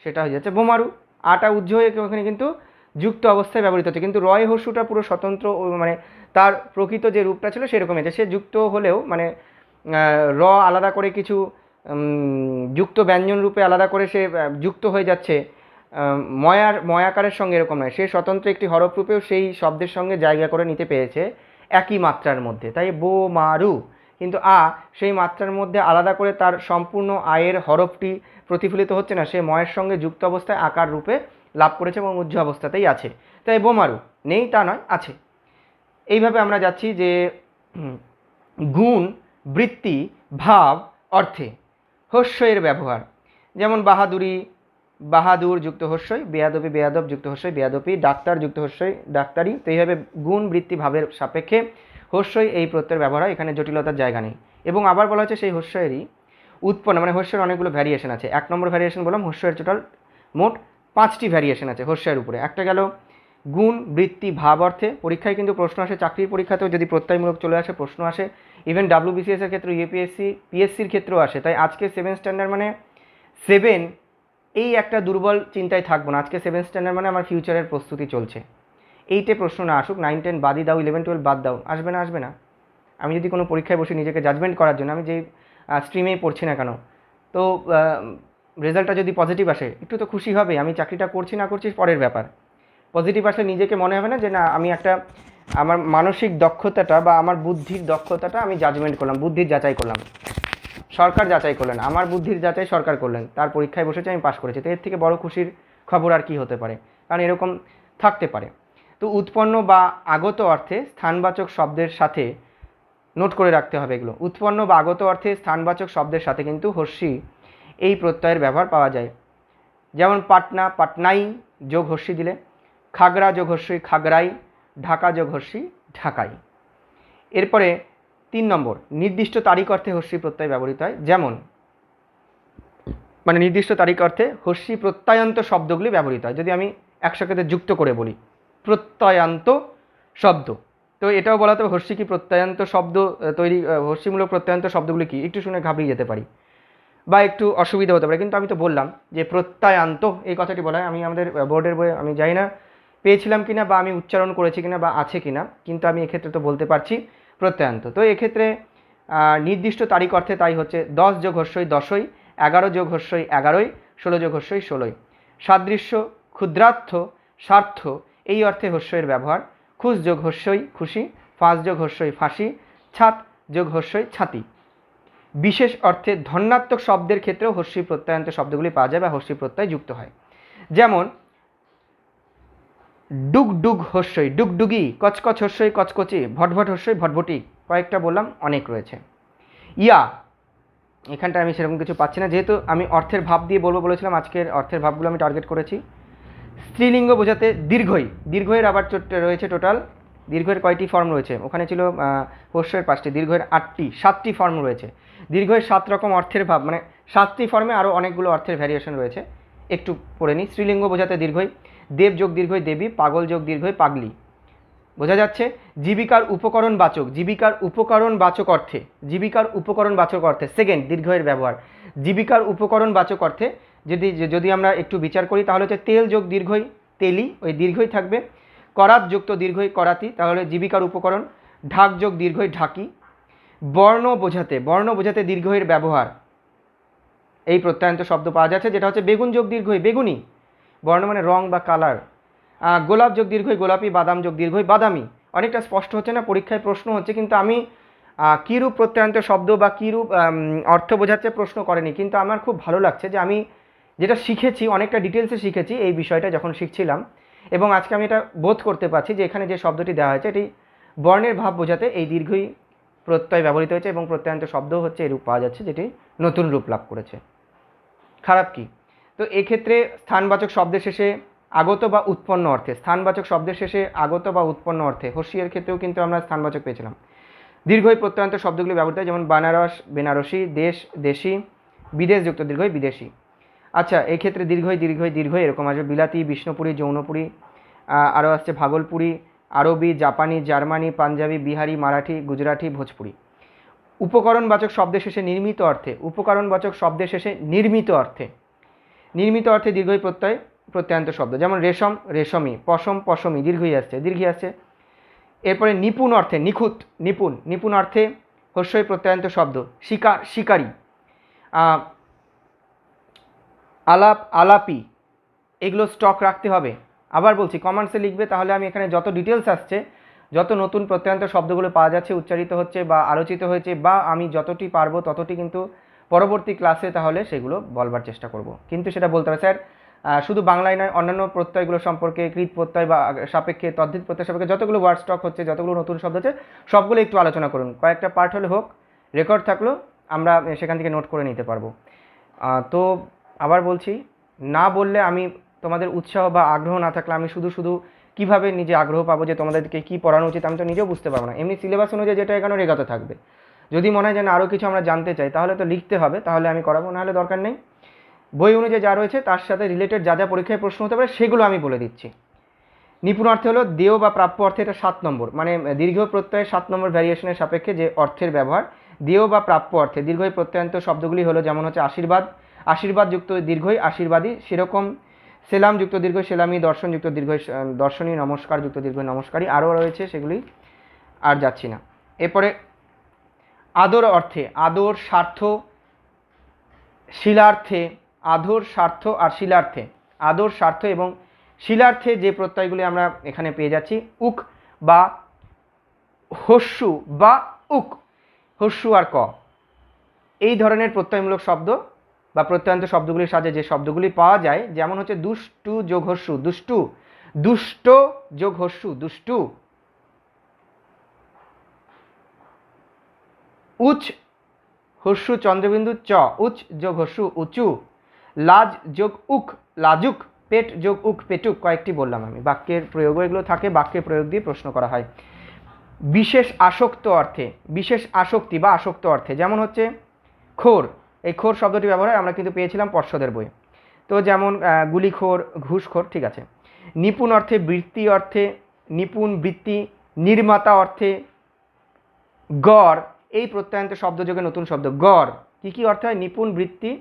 সেটা হয়ে যাচ্ছে বোমারু। আটা উজ্জ্ব হয়ে ওখানে কিন্তু যুক্ত অবস্থায় ব্যবহৃত হচ্ছে, কিন্তু রয় হর্ষুটা পুরো স্বতন্ত্র, মানে তার প্রকৃত যে রূপটা ছিল সেরকমই আছে, সে যুক্ত হলেও মানে র আলাদা করে কিছু যুক্ত ব্যঞ্জন রূপে আলাদা করে সে যুক্ত হয়ে যাচ্ছে, ময়াকারের সঙ্গে এরকম নয়, সে স্বতন্ত্র একটি হরফ রূপেও সেই শব্দের সঙ্গে জায়গা করে নিতে পেরেছে একই মাত্রার মধ্যে, তাই বোমারু। কিন্তু আ সেই মাত্রার মধ্যে আলাদা করে তার সম্পূর্ণ আয়ের হরফটি প্রতিফলিত হচ্ছে না, সে ময়ের সঙ্গে যুক্ত অবস্থায় আকার রূপে লাভ করেছে এবং উজ্জ্ব অবস্থাতেই আছে, তাই বোমারু। নেই তা নয়, আছে। এইভাবে আমরা যাচ্ছি যে গুণ, বৃত্তি, ভাব অর্থে হর্ষয়ের ব্যবহার। যেমন বাহাদুরি, বাহাদুর যুক্ত হর্ষই, বেয়াদবি, বেয়াদব যুক্ত হর্ষই, বেয়াদবি, ডাক্তার যুক্ত হর্ষই, ডাক্তারি। তো এইভাবে গুণ, বৃত্তি, ভাবের সাপেক্ষে হর্ষই এই প্রত্যয়ের ব্যবহার হয়, এখানে জটিলতার জায়গা নেই। এবং আবার বলা হচ্ছে সেই হর্ষয়েরই উৎপন্ন, মানে হর্ষের অনেকগুলো ভ্যারিয়েশন আছে। 1 নম্বর ভ্যারিয়েশন বললাম, হর্ষয়ের টোটাল মোট 5টি ভ্যারিয়েশন আছে হর্ষয়ের উপরে। একটা গেল গুণ, বৃত্তি, ভাব অর্থে। পরীক্ষায় কিন্তু প্রশ্ন আসে, চাকরির পরীক্ষাতেও যদি প্রত্যয়মূলক চলে আসে প্রশ্ন আসে, ইভেন WBCS এর ক্ষেত্রে, ইউপিএসসি, পিএসসির ক্ষেত্রেও আসে। তাই আজকে 7 স্ট্যান্ডার্ড মানে 7 এই একটা দুর্বল চিন্তায় থাকবো না, আজকে 7 স্ট্যান্ডার্ড মানে আমার ফিউচারের প্রস্তুতি চলছে। এইটে প্রশ্ন না আসুক, 9, 10 বাদই দাও, 11, 12 বাদ দাও, আসবে না, আসবে না। আমি যদি কোনো পরীক্ষায় বসে নিজেকে জাজমেন্ট করার জন্য, আমি যে স্ট্রিমেই পড়ছি না কেন, তো রেজাল্টটা যদি পজিটিভ আসে একটু তো খুশি হবে। আমি চাকরিটা করছি না করছি পরের ব্যাপার। পজিটিভ আসলে নিজেকে মনে হবে না যে না আমি একটা আমার মানসিক দক্ষতাটা বা আমার বুদ্ধির দক্ষতাটা আমি জাজমেন্ট করলাম, বুদ্ধির যাচাই করলাম, সরকার যাচাই করলেন, আমার বুদ্ধির যাচাই সরকার করলেন, তার পরীক্ষায় বসেছে, আমি পাশ করেছি। তো এর থেকে বড় খুশির খবর আর কি হতে পারে? কারণ এরকম থাকতে পারে। তো উৎপন্ন বা আগত অর্থে স্থানবাচক শব্দের সাথে নোট করে রাখতে হবে এগুলো। উৎপন্ন বা আগত অর্থে স্থানবাচক শব্দের সাথে কিন্তু হর্ষি এই প্রত্যয়ের ব্যবহার পাওয়া যায়। যেমন পাটনা, পাটনাই যোগ হর্ষি দিলে, খাগড়া যোগ হর্ষি খাগড়াই, ঢাকা যোগ হর্ষি ঢাকাই। এরপরে 3 নম্বর, নির্দিষ্ট তারিখ অর্থে হর্ষি প্রত্যয় ব্যবহৃত হয়। যেমন মানে নির্দিষ্ট তারিখ অর্থে হর্ষি প্রত্যয়ান্ত শব্দগুলি ব্যবহৃত হয়। যদি আমি একসাথে যুক্ত করে বলি প্রত্যয়ান্ত শব্দ, তো এটাও বলা হবে হর্ষি কি প্রত্যয়ান্ত শব্দ তৈরি, হর্ষিমূলক প্রত্যয়ান্ত শব্দগুলি কি, একটু শুনে ঘাবড়িয়ে যেতে পারি বা একটু অসুবিধা হতে পারে। কিন্তু আমি তো বললাম যে প্রত্যয়ান্ত এই কথাটি বলা হয়। আমি আমাদের বোর্ডের বইয়ে আমি জানি না পেয়েছিলাম কিনা বা আমি উচ্চারণ করেছি কিনা বা আছে কিনা, কিন্তু আমি এক্ষেত্রে তো বলতে পারছি প্রত্যয়ান্ত। তো এক্ষেত্রে নির্দিষ্ট তারিখ অর্থে তাই হচ্ছে 10 যোগ হর্ষই 10ই, 11 যোগ হর্ষই 11ই, 16 যোগ হর্ষই 16ই। সাদৃশ্য, ক্ষুদ্রার্থ, স্বার্থ এই অর্থে হর্ষয়ের ব্যবহার। খুশ যোগ হর্ষই খুশি, ফাঁস যোগ হর্ষই ফাঁসি, ছাত যোগ হর্ষই ছাতি। বিশেষ অর্থে ধন্যাত্মক শব্দের ক্ষেত্রেও হর্ষি প্রত্যয়ান্ত শব্দগুলি পাওয়া যায় বা হর্ষি প্রত্যয় যুক্ত হয়। যেমন ডুগ ডুগ হর্ষই ডুগডুগি, কচকচ হর্ষই কচকচি, ভটভট হর্ষই ভটভটি। কয়েকটা বললাম, অনেক রয়েছে। ইয়া, এখানটা আমি সেরকম কিছু পাচ্ছি না, যেহেতু আমি অর্থের ভাব দিয়ে বলবো বলেছিলাম, আজকের অর্থের ভাবগুলো আমি টার্গেট করেছি। স্ত্রীলিঙ্গ বোঝাতে দীর্ঘই, দীর্ঘয়ের আবার রয়েছে টোটাল, দীর্ঘের কয়টি ফর্ম রয়েছে? ওখানে ছিল হর্ষের 5টি, দীর্ঘের 8টি, 7টি ফর্ম রয়েছে। দীর্ঘের 7 রকম অর্থের ভাব, মানে 7টি ফর্মে আরও অনেকগুলো অর্থের ভ্যারিয়েশন রয়েছে, একটু পড়ে নিই। স্ত্রীলিঙ্গ বোঝাতে দীর্ঘই, দেব যোগ দীর্ঘই দেবী, পাগল যোগ দীর্ঘই পাগলি। বোঝা যাচ্ছে? জীবিকার উপকরণ বাচক, জীবিকার উপকরণ বাচক অর্থে, জীবিকার উপকরণ বাচক অর্থে সেকেন্ড দীর্ঘয়ের ব্যবহার। জীবিকার উপকরণ বাচক অর্থে যদি আমরা একটু বিচার করি তাহলে হচ্ছে তেল যোগ দীর্ঘই তেলি, ওই দীর্ঘই থাকবে। করাত যুক্ত দীর্ঘই করাতি, তাহলে জীবিকার উপকরণ। ঢাক যোগ দীর্ঘই ঢাকি। বর্ণ বোঝাতে দীর্ঘয়ের ব্যবহার, এই প্রত্যয়ান্ত শব্দ পাওয়া যাচ্ছে, যেটা হচ্ছে বেগুন যোগ দীর্ঘই বেগুনি, বর্ণ মানে রং বা কালার। গোলাপ যোগ দীর্ঘই গোলাপি, বাদাম যোগ দীর্ঘই বাদামি। অনেকটা স্পষ্ট হচ্ছে না? পরীক্ষায় প্রশ্ন হচ্ছে, কিন্তু আমি কীরূপ প্রত্যয়ান্ত শব্দ বা কীরূপ অর্থ বোঝাচ্ছে প্রশ্ন করেনি, কিন্তু আমার খুব ভালো লাগছে যে আমি যেটা শিখেছি অনেকটা ডিটেলসে শিখেছি এই বিষয়টা যখন শিখছিলাম, এবং আজকে আমি এটা বোধ করতে পারছি যে এখানে যে শব্দটি দেওয়া হয়েছে এটি বর্ণের ভাব বোঝাতে এই দীর্ঘই প্রত্যয় ব্যবহৃত হয়েছে, এবং প্রত্যয়ান্ত শব্দ হচ্ছে এরূপ পাওয়া যাচ্ছে, যেটি নতুন রূপ লাভ করেছে। খারাপ কি? তো এক্ষেত্রে স্থানবাচক শব্দের শেষে আগত বা উৎপন্ন অর্থে, স্থানবাচক শব্দের শেষে আগত বা উৎপন্ন অর্থে, হর্ষিয়ের ক্ষেত্রেও কিন্তু আমরা স্থানবাচক পেয়েছিলাম। দীর্ঘই প্রত্যয়ান্ত শব্দগুলি ব্যবহৃত হয়, যেমন বানারস বেনারসি, দেশ দেশি, বিদেশ যুক্ত দীর্ঘই বিদেশি। আচ্ছা, এই ক্ষেত্রে দীর্ঘই এরকম আসবে বিলাতি, বিষ্ণুপুরি, যৌনপুরি, আরও আসছে ভাগলপুরি, আরবি, জাপানি, জার্মানি, পাঞ্জাবি, বিহারি, মারাঠি, গুজরাটি, ভোজপুরি। উপকরণবাচক শব্দের শেষে নির্মিত অর্থে, উপকরণবাচক শব্দের শেষে নির্মিত অর্থে দীর্ঘই প্রত্যয়ান্ত শব্দ, যেমন রেশম রেশমি, পশম পশমি, দীর্ঘই আসছে। এরপরে নিপুণ অর্থে নিখুঁত, নিপুণ অর্থে হর্ষই প্রত্যয়ান্ত শব্দ, শিকার শিকারী, আলাপ আলাপি, এগুলো স্টক রাখতে হবে। আবার বলছি, কমেন্টসে লিখবে, তাহলে আমি এখানে যত ডিটেলস আসছে, যত নতুন প্রত্যয়ান্ত শব্দগুলো পাওয়া যাচ্ছে, উচ্চারিত হচ্ছে বা আলোচিত হয়েছে, বা আমি যতটি পারবো ততটি কিন্তু পরবর্তী ক্লাসে তাহলে সেগুলো বলবার চেষ্টা করব। কিন্তু সেটা বলতে হবে স্যার শুধু বাংলায় নয়, অন্যান্য প্রত্যয়গুলো সম্পর্কে, কৃত প্রত্যয় বা সাপেক্ষে, তদ্ধিত প্রত্যয় সাপেক্ষে যতগুলো ওয়ার্ড স্টক হচ্ছে, যতগুলো নতুন শব্দ হচ্ছে, সবগুলো একটু আলোচনা করুন। কয়েকটা পার্ট হলে হোক, রেকর্ড থাকলো আমরা সেখান থেকে নোট করে নিতে পারবো। তো আবার বলছি, না বললে আমি তোমাদের উৎসাহ বা আগ্রহ না থাকলে আমি শুধু কীভাবে নিজে আগ্রহ পাবো যে তোমাদেরকে কী পড়ানো উচিত, আমি তো নিজেও বুঝতে পারবো না। এমনি সিলেবাস অনুযায়ী যেটা এখানে রেগাত থাকবে। যদি মনে হয় যে না আরও কিছু আমরা জানতে চাই, তাহলে তো লিখতে হবে, তাহলে আমি করাবো, নাহলে দরকার নেই। বই অনুযায়ী যা রয়েছে তার সাথে রিলেটেড যা যা পরীক্ষায় প্রশ্ন হতে পারে সেগুলো আমি বলে দিচ্ছি। নিপুণ অর্থে হলো দেয় বা প্রাপ্য অর্থে, এটা 7 নম্বর, মানে দীর্ঘ প্রত্যয়ের 7 নম্বর ভ্যারিয়েশনের সাপেক্ষে যে অর্থের ব্যবহার। দেয় বা প্রাপ্য অর্থে দীর্ঘই প্রত্যয়ান্ত শব্দগুলি হলো, যেমন হচ্ছে আশীর্বাদ, আশীর্বাদ যুক্ত দীর্ঘই আশীর্বাদী, সেরকম সেলাম যুক্ত দীর্ঘ সেলামি, দর্শন যুক্ত দীর্ঘ দর্শনী, নমস্কার যুক্ত দীর্ঘ নমস্কারী, আরও রয়েছে সেগুলি আর যাচ্ছি না। এরপরে আদর অর্থে, আদর স্বার্থ শিলার্থে, আদর স্বার্থ আর শিলার্থে, আদর স্বার্থ এবং শিলার্থে যে প্রত্যয়গুলি আমরা এখানে পেয়ে যাচ্ছি, উক বা হস্যু বা উক, হস্যু আর ক, এই ধরনের প্রত্যয়মূলক শব্দ বা প্রত্যয়ান্ত শব্দগুলির সাথে যে শব্দগুলি পাওয়া যায়, যেমন হচ্ছে দুষ্টু যোগ হস্যু, দুষ্টু, দুষ্ট যোগ হস্যু, দুষ্টু, উচ হস্যু চন্দ্রবিন্দু চ, উচ যোগ হস্যু উঁচু, লাজ যোগ উক লাজুক, পেট যোগ উক পেটুক, কয়েকটি বললাম আমি। বাক্যের প্রয়োগও এগুলো থাকে, বাক্যের প্রয়োগ দিয়ে প্রশ্ন করা হয়। বিশেষ আসক্ত অর্থে, বিশেষ আসক্তি বা আসক্ত অর্থে, যেমন হচ্ছে খোর, এই খোর শব্দটি ব্যবহার হয়, আমরা কিন্তু পেয়েছিলাম পর্ষদের বই। তো যেমন গুলিখোর, ঘুষখোর, ঠিক আছে। নিপুণ অর্থে, বৃত্তি অর্থে, নিপুণ বৃত্তি, নির্মাতা অর্থে, গড়, এই প্রত্যয়ান্ত শব্দযোগে নতুন শব্দ গড়, কী কী অর্থে হয়? নিপুণ বৃত্তি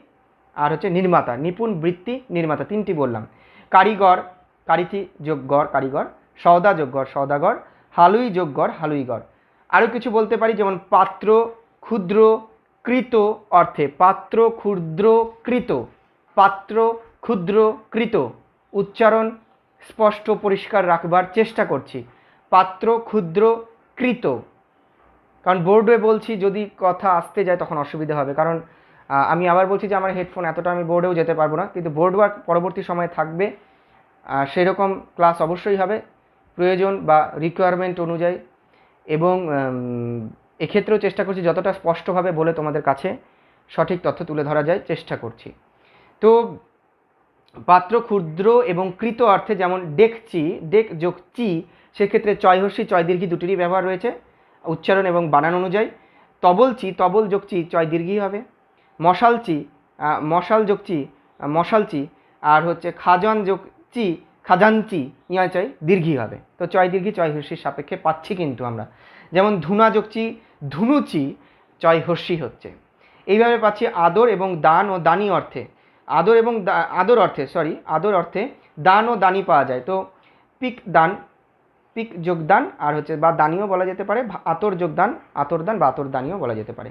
আর হচ্ছে নির্মাতা, নিপুণ বৃত্তি নির্মাতা, তিনটি বললাম। কারিগর, কারিতি যোগ গড় কারিগর, সওদা যোগ গড় সওদাগর, হালুই যোগ গড় হালুইগড়। আরও কিছু বলতে পারি, যেমন পাত্র ক্ষুদ্র কৃত অর্থে, পাত্র ক্ষুদ্র কৃত, পাত্র ক্ষুদ্র কৃত, উচ্চারণ স্পষ্ট পরিষ্কার রাখবার চেষ্টা করছি, পাত্র ক্ষুদ্র কৃত, কারণ বোর্ডে বলছি, যদি কথা আসতে যায় তখন অসুবিধা হবে, কারণ আমি আবার বলছি যে আমার হেডফোন, এতটা আমি বোর্ডেও যেতে পারবো না, কিন্তু বোর্ড ওয়ার্ক পরবর্তী সময়ে থাকবে, সেরকম ক্লাস অবশ্যই হবে প্রয়োজন বা রিকোয়ারমেন্ট অনুযায়ী, এবং এক্ষেত্রেও চেষ্টা করছি যতটা স্পষ্টভাবে বলে তোমাদের কাছে সঠিক তথ্য তুলে ধরা যায় চেষ্টা করছি। তো পাত্র ক্ষুদ্র এবং কৃত অর্থে, যেমন ডেকচি, ডেক যোগ চি, সেক্ষেত্রে চয় হস্যি চয় দীর্ঘি দুটিরই ব্যবহার রয়েছে উচ্চারণ এবং বানান অনুযায়ী। তবলচি, তবল যোগ চি চয় দীর্ঘই হবে। মশালচি, মশাল যোগ চি মশালচি, আর হচ্ছে খাজান যোগ চি খাজানচি, ইয়া চয় দীর্ঘই হবে। তো চয় দীর্ঘি চয় হস্যির সাপেক্ষে পাচ্ছি কিন্তু আমরা, যেমন ধুনা যোগ চি ধুনুচি চয় হস্যি হচ্ছে। এইভাবে পাচ্ছি আদর এবং দান ও দানি অর্থে, আদর এবং আদর অর্থে আদর অর্থে দান ও দানি পাওয়া যায়। তো পিক দান, পিক যোগদান, আর হচ্ছে বা দানিও বলা যেতে পারে, আতর যোগদান, আতরদান বা আতর দানিও বলা যেতে পারে।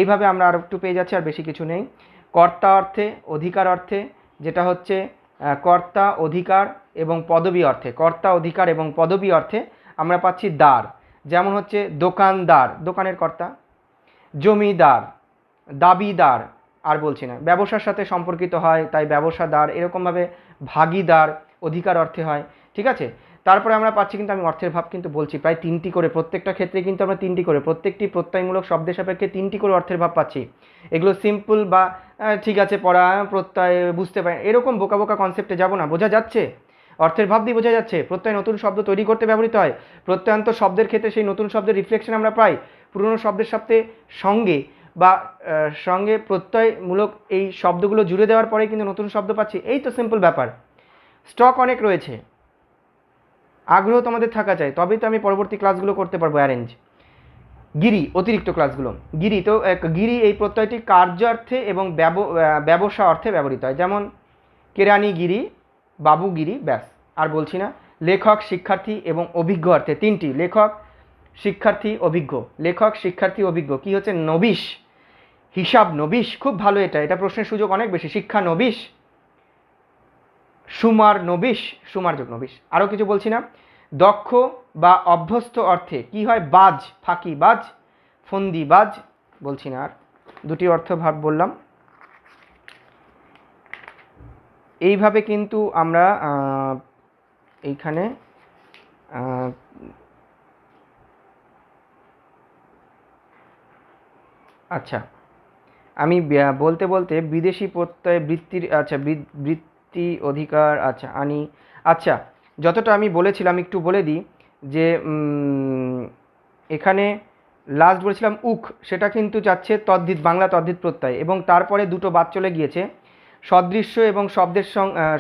এইভাবে আমরা আর একটু পেয়ে যাচ্ছি, আর বেশি কিছু নেই। কর্তা অর্থে, অধিকার অর্থে, যেটা হচ্ছে কর্তা অধিকার এবং পদবী অর্থে, কর্তা অধিকার এবং পদবী অর্থে আমরা পাচ্ছি দ্বার, যেমন হচ্ছে দোকানদার, দোকানের কর্তা, জমিদার, দাবিদার, আর বলছি না, ব্যবসার সাথে সম্পর্কিত হয় তাই ব্যবসাদার, এরকমভাবে ভাগিদার অধিকার অর্থে হয়, ঠিক আছে। তারপরে আমরা পাচ্ছি কিন্তু, আমি অর্থের ভাব কিন্তু বলছি প্রায় তিনটি করে, প্রত্যেকটা ক্ষেত্রে কিন্তু আমরা তিনটি করে, প্রত্যেকটি প্রত্যয়মূলক শব্দের সাপেক্ষে তিনটি করে অর্থের ভাব পাচ্ছি। এগুলো সিম্পল বা ঠিক আছে পড়া প্রত্যয় বুঝতে পারি, এরকম বোকা বোকা কনসেপ্টে যাব না, বোঝা যাচ্ছে, অর্থের ভাব দিয়ে বোঝা যাচ্ছে। প্রত্যয় নতুন শব্দ তৈরি করতে ব্যবহৃত হয়, প্রত্যয়ান্ত শব্দের ক্ষেত্রে সেই নতুন শব্দের রিফ্লেকশন আমরা পাই পুরনো শব্দের সাথে সঙ্গে বা সঙ্গে প্রত্যয়মূলক এই শব্দগুলো জুড়ে দেওয়ার পরে কিন্তু নতুন শব্দ পাচ্ছি। এই তো সিম্পল ব্যাপার। স্টক অনেক রয়েছে, আগ্রহ তোমাদের থাকা চাই, তবেই তো আমি পরবর্তী ক্লাসগুলো করতে পারবো অ্যারেঞ্জ। গিরি, অতিরিক্ত ক্লাসগুলো। গিরি, তো গিরি এই প্রত্যয়টি কার্যার্থে এবং ব্যবসা অর্থে ব্যবহৃত হয়, যেমন কেরানিগিরি, বাবুগিরি, ব্যাস, আর বলছি না। লেখক, শিক্ষার্থী এবং অভিজ্ঞ অর্থে তিনটি, লেখক শিক্ষার্থী অভিজ্ঞ, লেখক শিক্ষার্থী অভিজ্ঞ। কি হচ্ছে? নবিশ, হিসাব নবিশ, খুব ভালো, এটা প্রশ্নের সুযোগ অনেক বেশি। শিক্ষা নবিশ, সুমার নবিশ, সুমার যোগ নবিশ। আরও কিছু বলছি না। দক্ষ বা অভ্যস্ত অর্থে কি হয়? বাজ, ফাঁকি বাজ, ফন্দি বাজ, বলছি না আর, দুটি অর্থ ভাব বললাম। এইভাবে কিন্তু আমরা এইখানে আচ্ছা, আমি বলতে বলতে বিদেশি প্রত্যয় বৃত্তির, আচ্ছা বৃত্তি অধিকার, আচ্ছা আনি, আচ্ছা যতটা আমি বলেছিলাম একটু বলে দিই যে এখানে লাস্ট বলেছিলাম উক, সেটা কিন্তু যাচ্ছে তদ্ধিত, বাংলা তদ্ধিত প্রত্যয়, এবং তারপরে দুটো বাদ চলে গিয়েছে। সদৃশ্য এবং শব্দের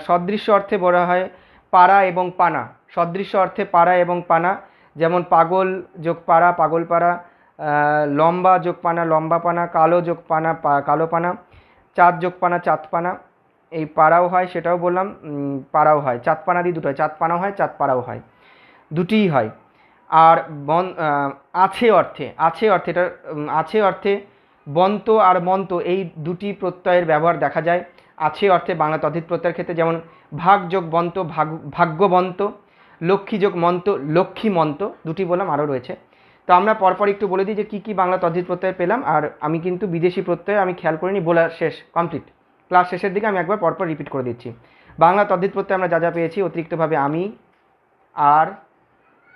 সদৃশ্য অর্থে বলা হয় পাড়া এবং পানা, সদৃশ্য অর্থে পাড়া এবং পানা, যেমন পাগল যোগ পাড়া পাগলপাড়া, লম্বা যোগ পানা লম্বা পানা, কালো যোগ পানা কালো পানা, চাঁদ যোগ পানা চাঁদ পানা, এই পাড়াও হয় সেটাও বললাম, পাড়াও হয়, চাঁদপানা দিয়ে দুটো হয়, চাঁদপানাও হয় চাঁদপাড়াও হয়, দুটিই হয়। আর আছে অর্থে, আছে অর্থে এটা আছে অর্থে বন্ত আর মন্ত এই দুটি প্রত্যয়ের ব্যবহার দেখা যায় আছে অর্থে বাংলা তদ্ধিত প্রত্যয়ের ক্ষেত্রে, যেমন ভাগ যোগ বন্ত ভাগ্যবন্ত, লক্ষ্মী যোগ মন্ত লক্ষ্মীমন্ত, দুটি বললাম, আরও রয়েছে। তো আমরা পরপর একটু বলে দিই যে কী কী বাংলা তদ্ধিত প্রত্যয় পেলাম। আর আমি কিন্তু বিদেশি প্রত্যয় আমি খেয়াল করিনি, বলা শেষ কমপ্লিট, ক্লাস শেষের দিকে আমি একবার পরপর রিপিট করে দিচ্ছি। বাংলা তদ্ধিত প্রত্যয় আমরা যা যা পেয়েছি অতিরিক্তভাবে আমি, আর,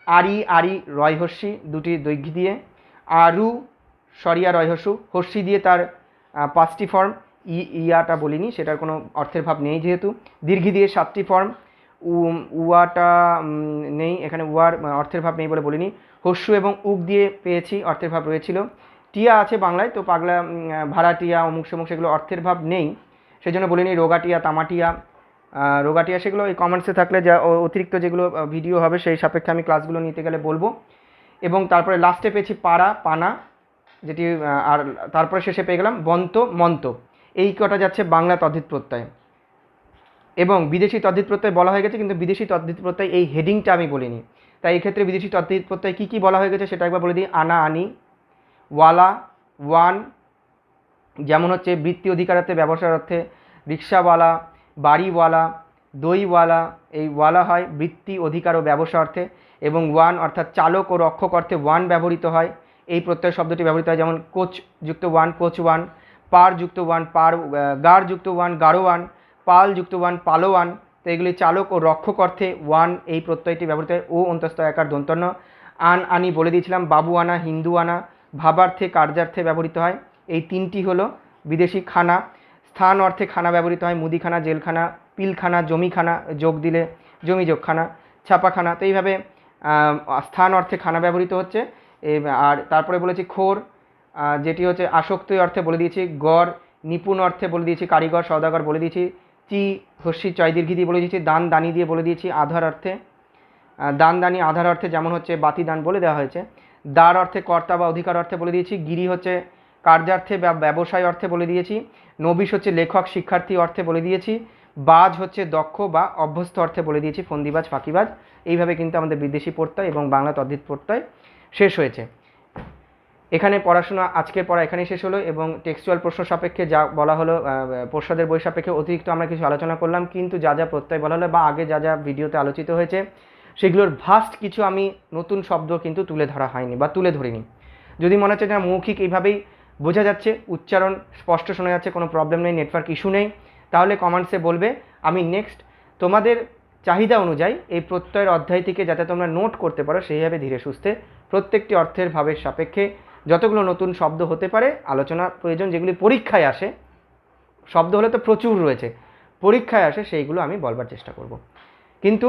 আরি আরি রয়হস্যি দুটি দৈর্ঘ্য দিয়ে, আরু সরিয়া রয়হস্যু হস্যি দিয়ে তার 5টি ফর্ম, ইয়াটা বলিনি, সেটার কোনো অর্থের ভাব নেই যেহেতু, দীর্ঘ দিয়ে 7টি ফর্ম, উয়াটা নেই এখানে, উয়ার অর্থের ভাব নেই বলে বলিনি, হস্যু এবং উক দিয়ে পেয়েছি, অর্থের ভাব রয়েছিল, টিয়া আছে বাংলায়, তো পাগলা ভাড়াটিয়া অমুক সমুক সেগুলো অর্থের ভাব নেই, সেই জন্য বলিনি, রোগাটিয়া তামাটিয়া রোগাটিয়া সেগুলো এই কমেন্টসে থাকলে যা অতিরিক্ত যেগুলো ভিডিও হবে সেই সাপেক্ষে আমি ক্লাসগুলো নিতে গেলে বলবো। এবং তারপরে লাস্টে পেয়েছি পাড়া পানা, যেটি আর তারপরে শেষে পেয়ে গেলাম বন্ত মন্ত, এই কটা যাচ্ছে বাংলা তদ্ধিত প্রত্যয়। এবং বিদেশি তদ্ধিত প্রত্যয় বলা হয়ে গেছে, কিন্তু বিদেশি তদ্ধিত প্রত্যয় এই হেডিংটা আমি বলিনি, তাই এই ক্ষেত্রে বিদেশি তদ্ধিত প্রত্যয় কী কী বলা হয়ে গেছে সেটা একবার বলে দিই। আনা আনি, ওয়ালা ওয়ান, যেমন হচ্ছে বৃত্তি অধিকারার্থে ব্যবসার অর্থে রিক্সাওয়ালা, বাড়িওয়ালা, দইওয়ালা, এই ওয়ালা হয় বৃত্তি অধিকার ও ব্যবসা অর্থে, এবং ওয়ান অর্থাৎ চালক ও রক্ষক অর্থে ওয়ান ব্যবহৃত হয়, এই প্রত্যয় শব্দটি ব্যবহৃত হয়, যেমন কোচ যুক্ত ওয়ান কোচ ওয়ান, পার যুক্ত ওয়ান পার, গার যুক্ত ওয়ান গারোয়ান, পাল যুক্ত ওয়ান পালোয়ান, তো এগুলি চালক ও রক্ষক অর্থে ওয়ান এই প্রত্যয়টি ব্যবহৃত হয়, ও অন্তস্থ একার দন্তন্য। আন আনি বলে দিয়েছিলাম, বাবু আনা হিন্দু আনা ভাবার্থে কার্যার্থে ব্যবহৃত হয়, এই তিনটি হলো বিদেশি। খানা, স্থান অর্থে খানা ব্যবহৃত হয়, মুদিখানা জেলখানা, পিলখানা জমিখানা যোগ দিলে জমি যোগখানা, ছাপাখানা, তো এইভাবে স্থান অর্থে খানা ব্যবহৃত হচ্ছে। আর তারপরে বলেছি খোর, যেটি হচ্ছে আসক্তি অর্থে বলে দিয়েছি, গড় নিপুণ অর্থে বলে দিয়েছি, কারিগর সওদাগর বলে দিয়েছি, চি হস্যি চয় দীর্ঘি দিয়ে বলে দিয়েছি, দান দানি দিয়ে বলে দিয়েছি, আধার অর্থে দান দানি আধার অর্থে যেমন হচ্ছে বাতি দান বলে দেওয়া হয়েছে, দ্বার অর্থে কর্তা বা অধিকার অর্থে বলে দিয়েছি, গিরি হচ্ছে কার্যার্থে বা ব্যবসায় অর্থে বলে দিয়েছি, নবিশ হচ্ছে লেখক শিক্ষার্থী অর্থে বলে দিয়েছি, বাজ হচ্ছে দক্ষ বা অভ্যস্ত অর্থে বলে দিয়েছি, ফন্দিবাজ ফাঁকিবাজ। এইভাবে কিন্তু আমাদের বিদেশি প্রত্যয় এবং বাংলা তদ্ধিত প্রত্যয় শেষ হয়েছে। এখানে পড়াশোনা আজকের পড়া এখানেই শেষ হলো, এবং টেক্সচুয়াল প্রশ্ন সাপেক্ষে যা বলা হলো পর্ষদের বই সাপেক্ষে অতিরিক্ত আমরা কিছু আলোচনা করলাম, কিন্তু যা যা প্রত্যয় বলা হলো বা আগে যা যা ভিডিওতে আলোচিত হয়েছে সেগুলোর ভাস্ট কিছু আমি নতুন শব্দ কিন্তু তুলে ধরা হয়নি বা তুলে ধরিনি। যদি মনে হচ্ছে যে মৌখিক এইভাবেই বোঝা যাচ্ছে, উচ্চারণ স্পষ্ট শোনা যাচ্ছে, কোনো প্রবলেম নেই, নেটওয়ার্ক ইস্যু নেই, তাহলে কমেন্টসে বলবে, আমি নেক্সট তোমাদের চাহিদা অনুযায়ী এই প্রত্যয়ের অধ্যায় থেকে যাতে তোমরা নোট করতে পারো সেইভাবে ধীরে সুস্থে প্রত্যেকটি অর্থের ভাবের সাপেক্ষে যতগুলো নতুন শব্দ হতে পারে আলোচনা প্রয়োজন, যেগুলি পরীক্ষায় আসে, শব্দ হলে তো প্রচুর রয়েছে, পরীক্ষায় আসে সেইগুলো আমি বলবার চেষ্টা করব। কিন্তু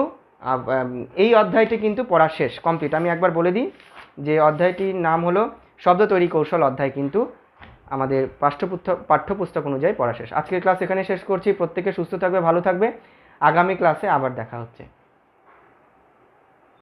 এই অধ্যায়টি কিন্তু পড়া শেষ কমপ্লিট। আমি একবার বলে দিই যে অধ্যায়টির নাম হলো শব্দ তৈরি কৌশল অধ্যায়, কিন্তু আমাদের পাঠ্যপুস্তক অনুযায়ী পড়া শেষ। আজকের ক্লাস এখানে শেষ করছি। প্রত্যেকে সুস্থ থাকবে, ভালো থাকবে, আগামী ক্লাসে আবার দেখা হচ্ছে।